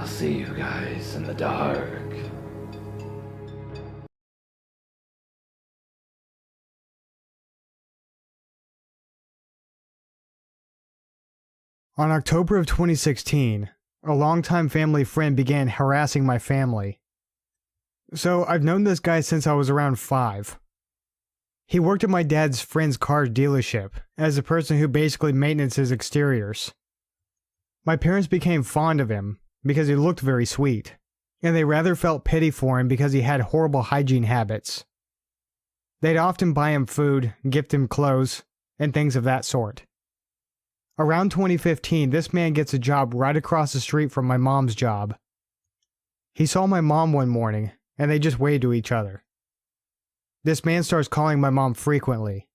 see you guys in the dark. On October of 2016, a longtime family friend began harassing my family. So I've known this guy since I was around 5. He worked at my dad's friend's car dealership as a person who basically maintenances exteriors. My parents became fond of him because he looked very sweet, and they rather felt pity for him because he had horrible hygiene habits. They'd often buy him food, gift him clothes, and things of that sort. Around 2015, this man gets a job right across the street from my mom's job. He saw my mom one morning, and they just waved to each other. This man starts calling my mom frequently.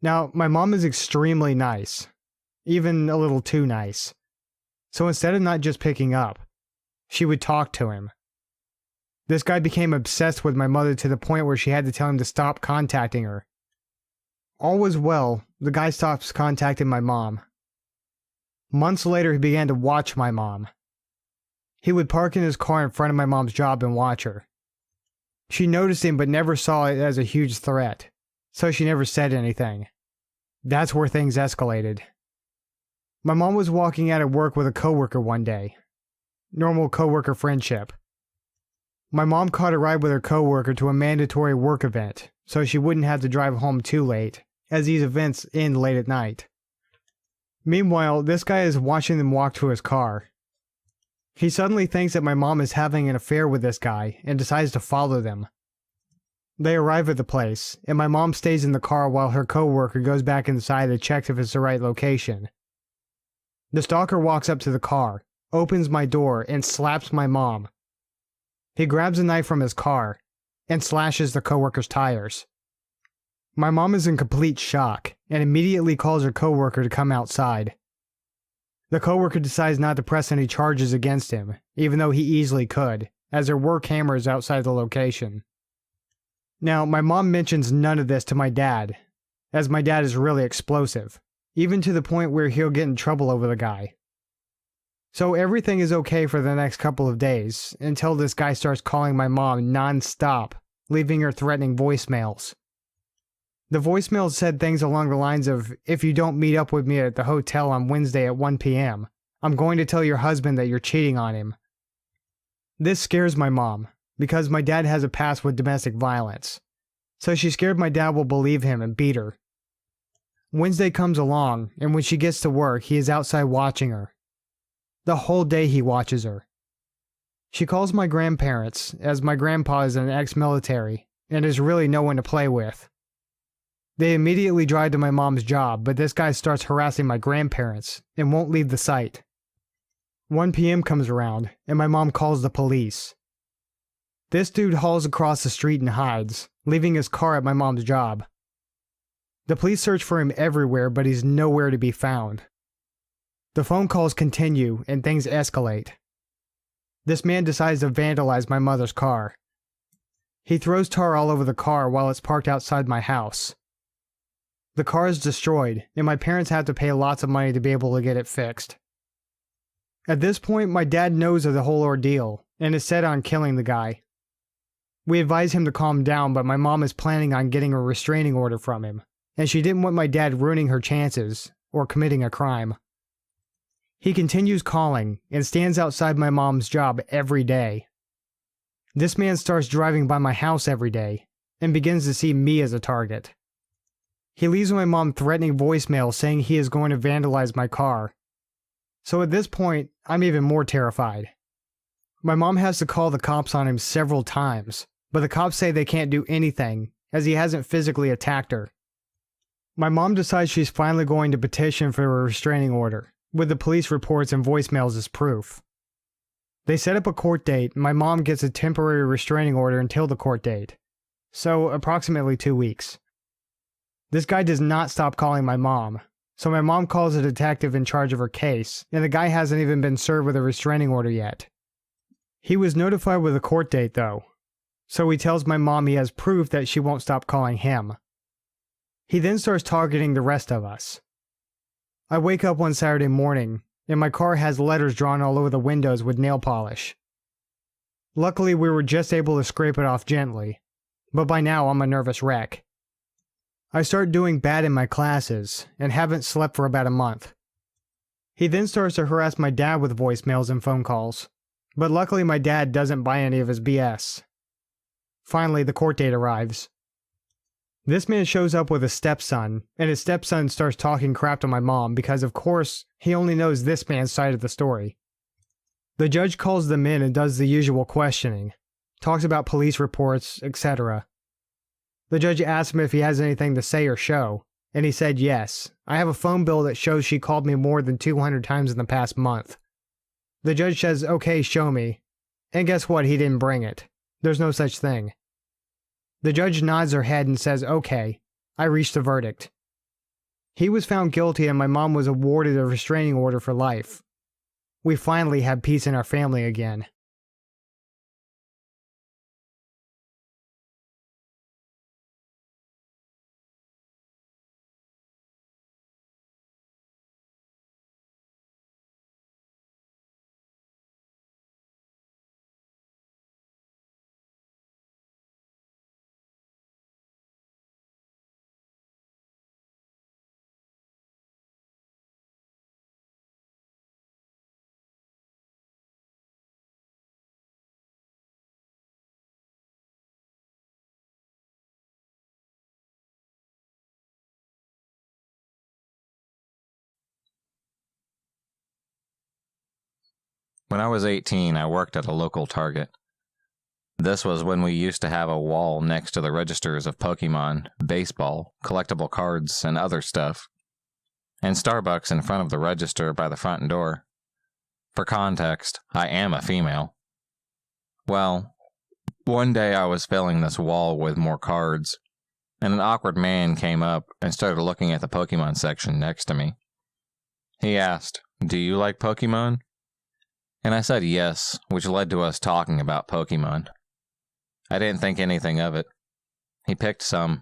Now, my mom is extremely nice, even a little too nice. So instead of not just picking up, she would talk to him. This guy became obsessed with my mother to the point where she had to tell him to stop contacting her. All was well, the guy stops contacting my mom. Months later, he began to watch my mom. He would park in his car in front of my mom's job and watch her. She noticed him but never saw it as a huge threat, so she never said anything. That's where things escalated. My mom was walking out of work with a coworker one day. Normal coworker friendship. My mom caught a ride with her coworker to a mandatory work event, so she wouldn't have to drive home too late, as these events end late at night. Meanwhile, this guy is watching them walk to his car. He suddenly thinks that my mom is having an affair with this guy and decides to follow them. They arrive at the place, and my mom stays in the car while her coworker goes back inside to check if it's the right location. The stalker walks up to the car, opens my door, and slaps my mom. He grabs a knife from his car and slashes the coworker's tires. My mom is in complete shock and immediately calls her coworker to come outside. The coworker decides not to press any charges against him, even though he easily could, as there were cameras outside the location. Now, my mom mentions none of this to my dad, as my dad is really explosive, even to the point where he'll get in trouble over the guy. So everything is okay for the next couple of days, until this guy starts calling my mom non-stop, leaving her threatening voicemails. The voicemail said things along the lines of, "If you don't meet up with me at the hotel on Wednesday at 1 p.m., I'm going to tell your husband that you're cheating on him." This scares my mom, because my dad has a past with domestic violence, so she's scared my dad will believe him and beat her. Wednesday comes along, and when she gets to work, he is outside watching her. The whole day he watches her. She calls my grandparents, as my grandpa is an ex-military, and is really no one to play with. They immediately drive to my mom's job, but this guy starts harassing my grandparents and won't leave the site. 1 p.m. comes around, and my mom calls the police. This dude hauls across the street and hides, leaving his car at my mom's job. The police search for him everywhere, but he's nowhere to be found. The phone calls continue, and things escalate. This man decides to vandalize my mother's car. He throws tar all over the car while it's parked outside my house. The car is destroyed, and my parents have to pay lots of money to be able to get it fixed. At this point, my dad knows of the whole ordeal, and is set on killing the guy. We advise him to calm down, but my mom is planning on getting a restraining order from him, and she didn't want my dad ruining her chances, or committing a crime. He continues calling, and stands outside my mom's job every day. This man starts driving by my house every day, and begins to see me as a target. He leaves my mom threatening voicemail saying he is going to vandalize my car. So at this point, I'm even more terrified. My mom has to call the cops on him several times, but the cops say they can't do anything, as he hasn't physically attacked her. My mom decides she's finally going to petition for a restraining order, with the police reports and voicemails as proof. They set up a court date, and my mom gets a temporary restraining order until the court date, so approximately 2 weeks. This guy does not stop calling my mom, so my mom calls a detective in charge of her case, and the guy hasn't even been served with a restraining order yet. He was notified with a court date though, so he tells my mom he has proof that she won't stop calling him. He then starts targeting the rest of us. I wake up one Saturday morning, and my car has letters drawn all over the windows with nail polish. Luckily, we were just able to scrape it off gently, but by now I'm a nervous wreck. I start doing bad in my classes and haven't slept for about a month. He then starts to harass my dad with voicemails and phone calls, but luckily my dad doesn't buy any of his BS. Finally, the court date arrives. This man shows up with a stepson, and his stepson starts talking crap to my mom because, of course, he only knows this man's side of the story. The judge calls them in and does the usual questioning, talks about police reports, etc. The judge asks him if he has anything to say or show, and he said yes. I have a phone bill that shows she called me more than 200 times in the past month. The judge says, okay, show me. And guess what? He didn't bring it. There's no such thing. The judge nods her head and says, okay, I reached a verdict. He was found guilty and my mom was awarded a restraining order for life. We finally had peace in our family again. When I was 18, I worked at a local Target. This was when we used to have a wall next to the registers of Pokemon, baseball, collectible cards, and other stuff, and Starbucks in front of the register by the front door. For context, I am a female. Well, one day I was filling this wall with more cards, and an awkward man came up and started looking at the Pokemon section next to me. He asked, "Do you like Pokemon?" And I said yes, which led to us talking about Pokemon. I didn't think anything of it. He picked some,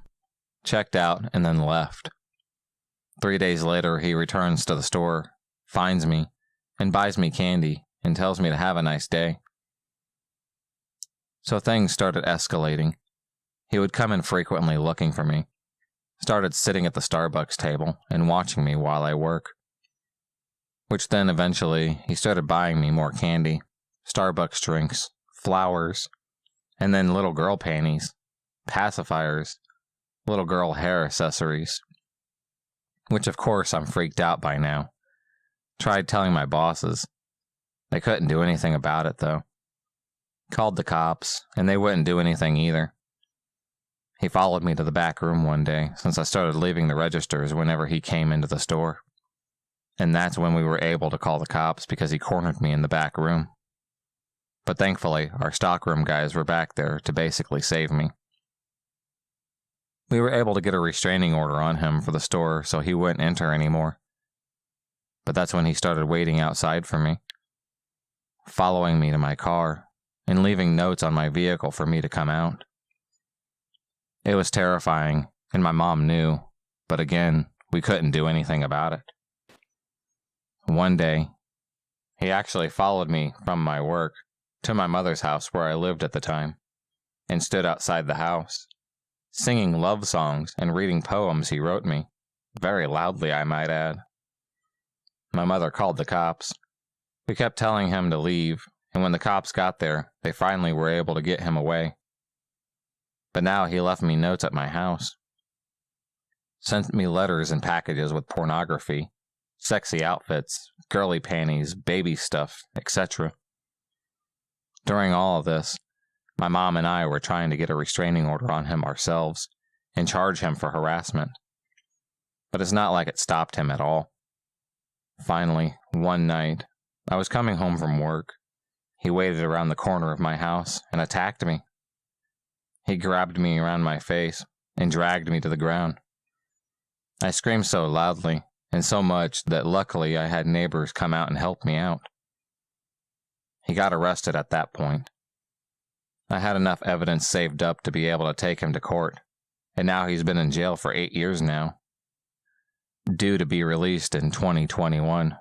checked out, and then left. 3 days later, he returns to the store, finds me, and buys me candy, and tells me to have a nice day. So things started escalating. He would come in frequently looking for me, started sitting at the Starbucks table and watching me while I work. Which then eventually, he started buying me more candy, Starbucks drinks, flowers, and then little girl panties, pacifiers, little girl hair accessories. Which of course I'm freaked out by now. Tried telling my bosses. They couldn't do anything about it though. Called the cops, and they wouldn't do anything either. He followed me to the back room one day, since I started leaving the registers whenever he came into the store. And that's when we were able to call the cops because he cornered me in the back room. But thankfully, our stockroom guys were back there to basically save me. We were able to get a restraining order on him for the store so he wouldn't enter anymore. But that's when he started waiting outside for me, following me to my car, and leaving notes on my vehicle for me to come out. It was terrifying, and my mom knew, but again, we couldn't do anything about it. One day, he actually followed me from my work to my mother's house where I lived at the time, and stood outside the house, singing love songs and reading poems he wrote me, very loudly I might add. My mother called the cops. We kept telling him to leave, and when the cops got there, they finally were able to get him away. But now he left me notes at my house, sent me letters and packages with pornography, sexy outfits, girly panties, baby stuff, etc. During all of this, my mom and I were trying to get a restraining order on him ourselves and charge him for harassment. But it's not like it stopped him at all. Finally, one night, I was coming home from work. He waited around the corner of my house and attacked me. He grabbed me around my face and dragged me to the ground. I screamed so loudly and so much that luckily I had neighbors come out and help me out. He got arrested at that point. I had enough evidence saved up to be able to take him to court, and now he's been in jail for 8 years now, due to be released in 2021.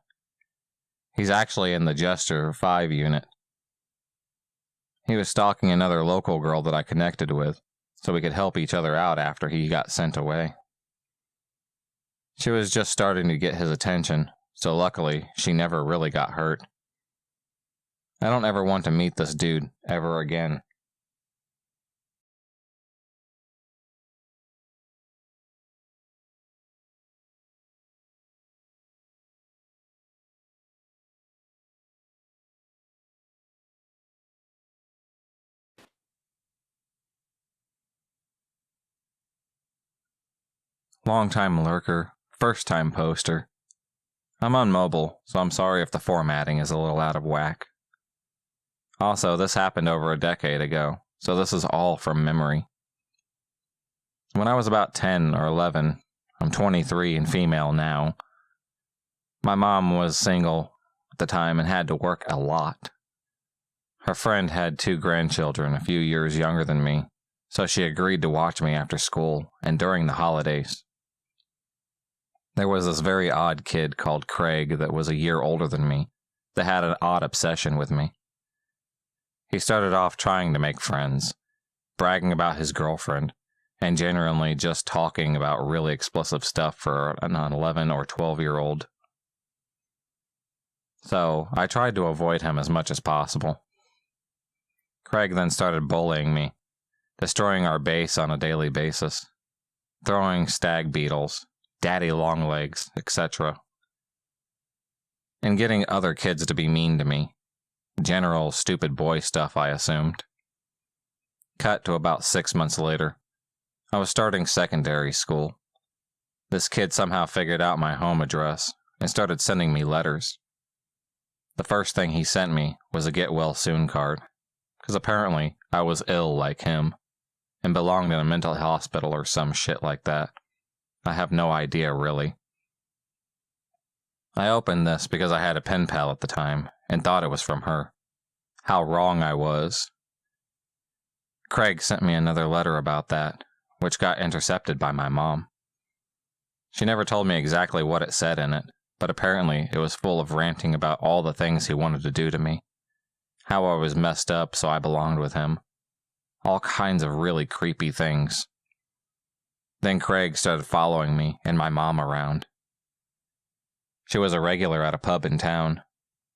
He's actually in the Jester 5 unit. He was stalking another local girl that I connected with, so we could help each other out after he got sent away. She was just starting to get his attention, so luckily she never really got hurt. I don't ever want to meet this dude ever again. Long-time lurker, first-time poster. I'm on mobile, so I'm sorry if the formatting is a little out of whack. Also, this happened over a decade ago, so this is all from memory. When I was about 10 or 11, I'm 23 and female now. My mom was single at the time and had to work a lot. Her friend had 2 grandchildren a few years younger than me, so she agreed to watch me after school and during the holidays. There was this very odd kid called Craig that was a year older than me that had an odd obsession with me. He started off trying to make friends, bragging about his girlfriend, and genuinely just talking about really explosive stuff for an 11 or 12-year-old. So I tried to avoid him as much as possible. Craig then started bullying me, destroying our base on a daily basis, throwing stag beetles, daddy longlegs, etc., and getting other kids to be mean to me. General stupid boy stuff, I assumed. Cut to about 6 months later. I was starting secondary school. This kid somehow figured out my home address and started sending me letters. The first thing he sent me was a get well soon card, because apparently I was ill like him and belonged in a mental hospital or some shit like that. I have no idea, really. I opened this because I had a pen pal at the time and thought it was from her. How wrong I was. Craig sent me another letter about that, which got intercepted by my mom. She never told me exactly what it said in it, but apparently it was full of ranting about all the things he wanted to do to me. How I was messed up so I belonged with him. All kinds of really creepy things. Then Craig started following me and my mom around. She was a regular at a pub in town,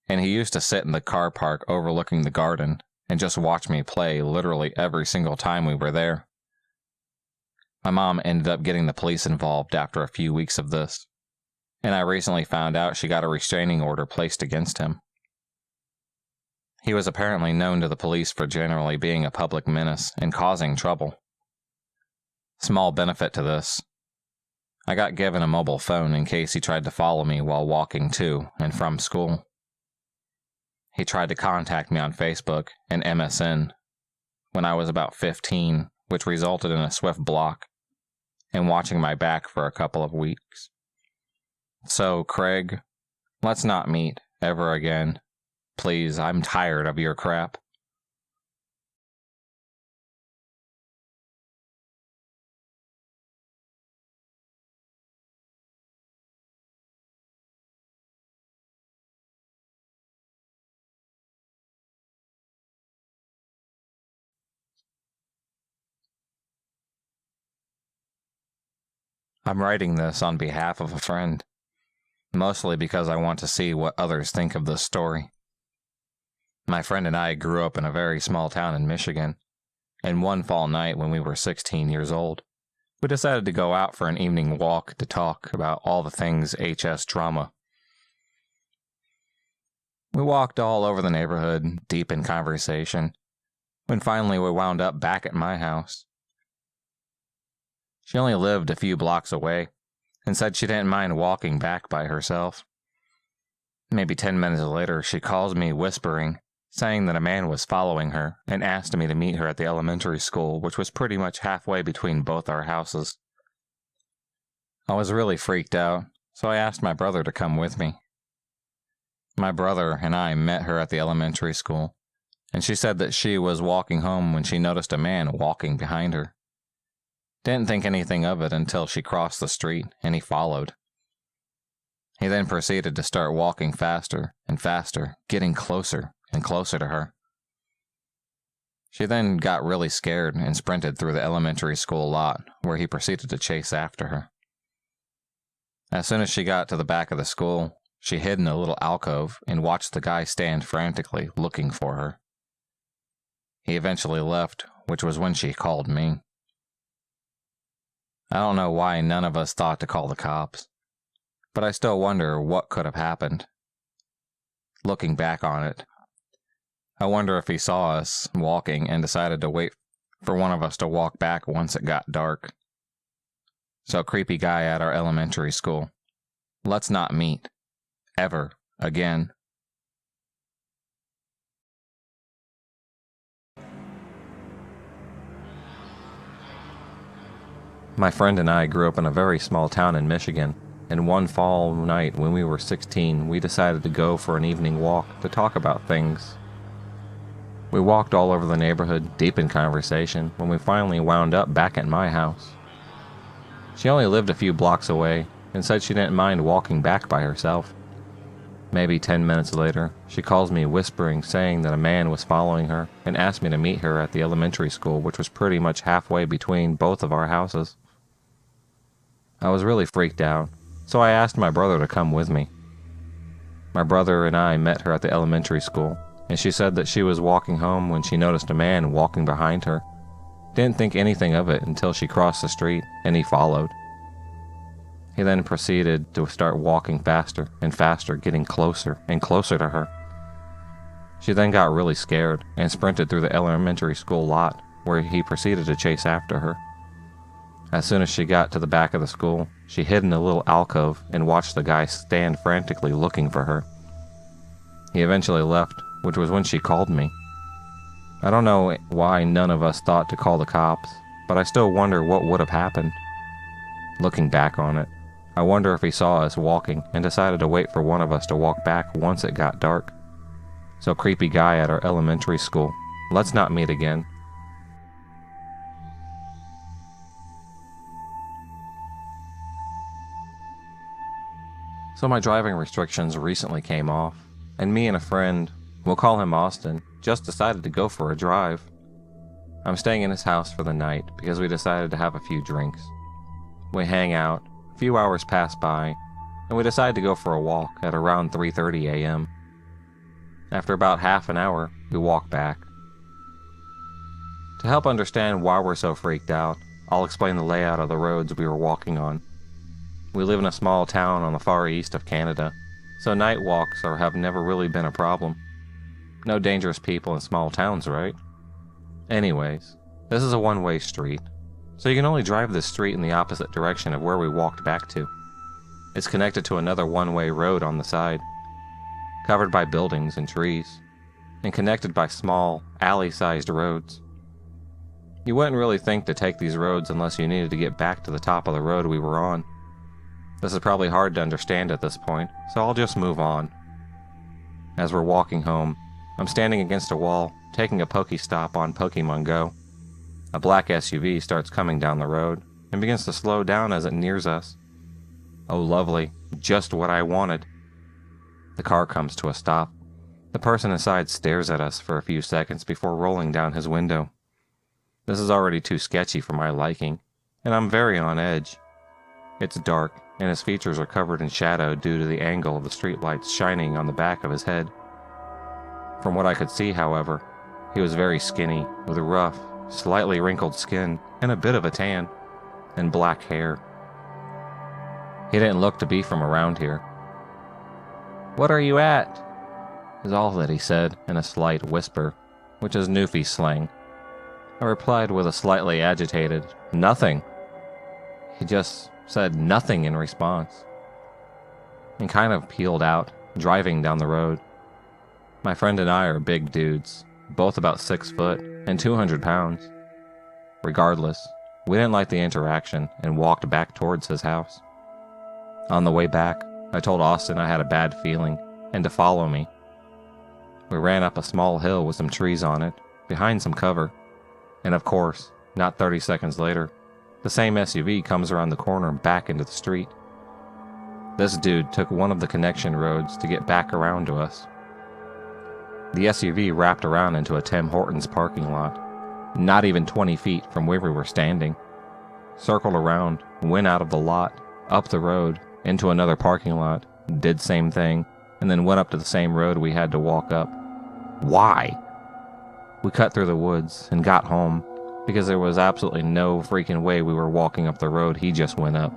and he used to sit in the car park overlooking the garden and just watch me play literally every single time we were there. My mom ended up getting the police involved after a few weeks of this, and I recently found out she got a restraining order placed against him. He was apparently known to the police for generally being a public menace and causing trouble. Small benefit to this. I got given a mobile phone in case he tried to follow me while walking to and from school. He tried to contact me on Facebook and MSN when I was about 15, which resulted in a swift block and watching my back for a couple of weeks. So, Craig, let's not meet ever again. Please, I'm tired of your crap. I'm writing this on behalf of a friend, mostly because I want to see what others think of this story. My friend and I grew up in a very small town in Michigan, and one fall night when we were 16 years old, we decided to go out for an evening walk to talk about all the things HS drama. We walked all over the neighborhood, deep in conversation, when finally we wound up back at my house. She only lived a few blocks away, and said she didn't mind walking back by herself. Maybe 10 minutes later, she calls me whispering, saying that a man was following her and asked me to meet her at the elementary school, which was pretty much halfway between both our houses. I was really freaked out, so I asked my brother to come with me. My brother and I met her at the elementary school, and she said that she was walking home when she noticed a man walking behind her. Didn't think anything of it until she crossed the street, and he followed. He then proceeded to start walking faster and faster, getting closer and closer to her. She then got really scared and sprinted through the elementary school lot, where he proceeded to chase after her. As soon as she got to the back of the school, she hid in a little alcove and watched the guy stand frantically looking for her. He eventually left, which was when she called me. I don't know why none of us thought to call the cops, but I still wonder what could have happened. Looking back on it, I wonder if he saw us walking and decided to wait for one of us to walk back once it got dark. So, creepy guy at our elementary school, let's not meet, ever, again. My friend and I grew up in a very small town in Michigan, and one fall night when we were 16, we decided to go for an evening walk to talk about things. We walked all over the neighborhood, deep in conversation, when we finally wound up back at my house. She only lived a few blocks away, and said she didn't mind walking back by herself. Maybe 10 minutes later, she calls me whispering, saying that a man was following her, and asked me to meet her at the elementary school, which was pretty much halfway between both of our houses. I was really freaked out, so I asked my brother to come with me. My brother and I met her at the elementary school, and she said that she was walking home when she noticed a man walking behind her. Didn't think anything of it until she crossed the street, and he followed. He then proceeded to start walking faster and faster, getting closer and closer to her. She then got really scared and sprinted through the elementary school lot, where he proceeded to chase after her. As soon as she got to the back of the school, she hid in a little alcove and watched the guy stand frantically looking for her. He eventually left, which was when she called me. I don't know why none of us thought to call the cops, but I still wonder what would have happened. Looking back on it, I wonder if he saw us walking and decided to wait for one of us to walk back once it got dark. So, creepy guy at our elementary school, let's not meet again. So my driving restrictions recently came off, and me and a friend, we'll call him Austin, just decided to go for a drive. I'm staying in his house for the night because we decided to have a few drinks. We hang out, a few hours pass by, and we decide to go for a walk at around 3:30 a.m. After about half an hour, we walk back. To help understand why we're so freaked out, I'll explain the layout of the roads we were walking on. We live in a small town on the far east of Canada, so night walks have never really been a problem. No dangerous people in small towns, right? Anyways, this is a one-way street, so you can only drive this street in the opposite direction of where we walked back to. It's connected to another one-way road on the side, covered by buildings and trees, and connected by small, alley-sized roads. You wouldn't really think to take these roads unless you needed to get back to the top of the road we were on. This is probably hard to understand at this point, so I'll just move on. As we're walking home, I'm standing against a wall, taking a Pokestop on Pokemon Go. A black SUV starts coming down the road, and begins to slow down as it nears us. Oh lovely, just what I wanted. The car comes to a stop. The person inside stares at us for a few seconds before rolling down his window. This is already too sketchy for my liking, and I'm very on edge. It's dark, and his features are covered in shadow due to the angle of the streetlights shining on the back of his head. From what I could see, however, he was very skinny, with rough, slightly wrinkled skin, and a bit of a tan, and black hair. He didn't look to be from around here. "What are you at?" is all that he said in a slight whisper, which is Newfie slang. I replied with a slightly agitated, "Nothing." He just said nothing in response, and kind of peeled out, driving down the road. My friend and I are big dudes, both about 6 foot and 200 pounds. Regardless, we didn't like the interaction and walked back towards his house. On the way back, I told Austin I had a bad feeling and to follow me. We ran up a small hill with some trees on it, behind some cover, and of course, not 30 seconds later, the same SUV comes around the corner back into the street. This dude took one of the connection roads to get back around to us. The SUV wrapped around into a Tim Hortons parking lot, not even 20 feet from where we were standing, circled around, went out of the lot, up the road, into another parking lot, did same thing, and then went up to the same road we had to walk up. Why? We cut through the woods and got home because there was absolutely no freaking way we were walking up the road he just went up.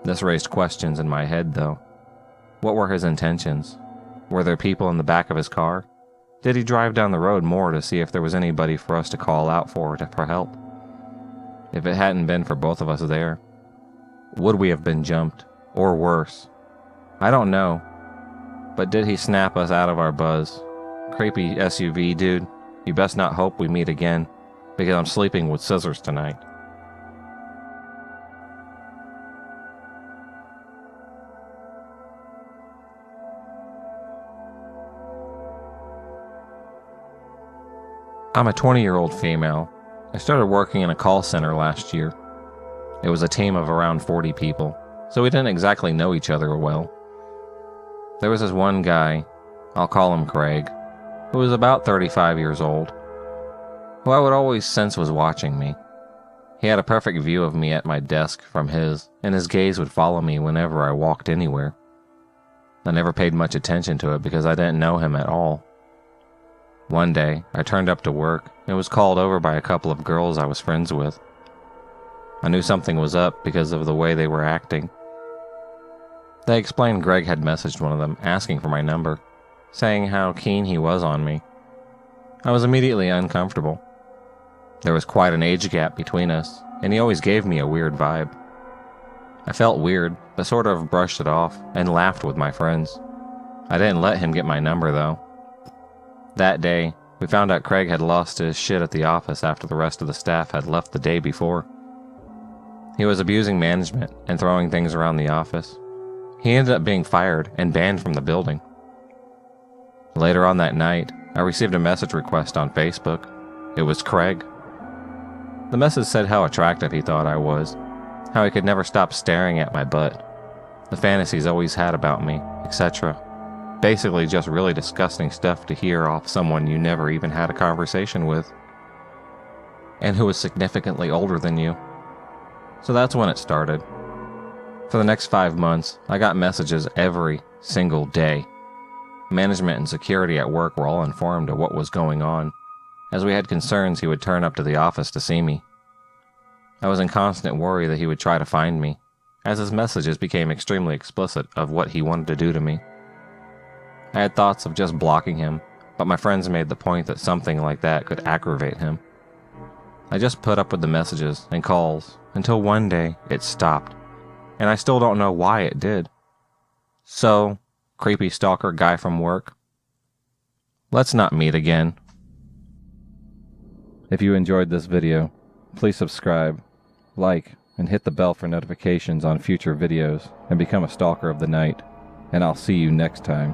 This raised questions in my head, though. What were his intentions? Were there people in the back of his car? Did he drive down the road more to see if there was anybody for us to call out for help? If it hadn't been for both of us there, would we have been jumped? Or worse? I don't know. But did he snap us out of our buzz? Creepy SUV dude, you best not hope we meet again, because I'm sleeping with scissors tonight. I'm a 20-year-old female. I started working in a call center last year. It was a team of around 40 people, so we didn't exactly know each other well. There was this one guy, I'll call him Craig, who was about 35 years old, who I would always sense was watching me. He had a perfect view of me at my desk from his, and his gaze would follow me whenever I walked anywhere. I never paid much attention to it because I didn't know him at all. One day, I turned up to work and was called over by a couple of girls I was friends with. I knew something was up because of the way they were acting. They explained Greg had messaged one of them asking for my number, saying how keen he was on me. I was immediately uncomfortable. There was quite an age gap between us, and he always gave me a weird vibe. I felt weird, but sort of brushed it off and laughed with my friends. I didn't let him get my number, though. That day, we found out Craig had lost his shit at the office after the rest of the staff had left the day before. He was abusing management and throwing things around the office. He ended up being fired and banned from the building. Later on that night, I received a message request on Facebook. It was Craig. The message said how attractive he thought I was, how he could never stop staring at my butt, the fantasies always had about me, etc. Basically just really disgusting stuff to hear off someone you never even had a conversation with, and who was significantly older than you. So that's when it started. For the next 5 months, I got messages every single day. Management and security at work were all informed of what was going on, as we had concerns he would turn up to the office to see me. I was in constant worry that he would try to find me, as his messages became extremely explicit of what he wanted to do to me. I had thoughts of just blocking him, but my friends made the point that something like that could aggravate him. I just put up with the messages and calls until one day it stopped, and I still don't know why it did. So, creepy stalker guy from work, let's not meet again. If you enjoyed this video, please subscribe, like, and hit the bell for notifications on future videos and become a stalker of the night, and I'll see you next time.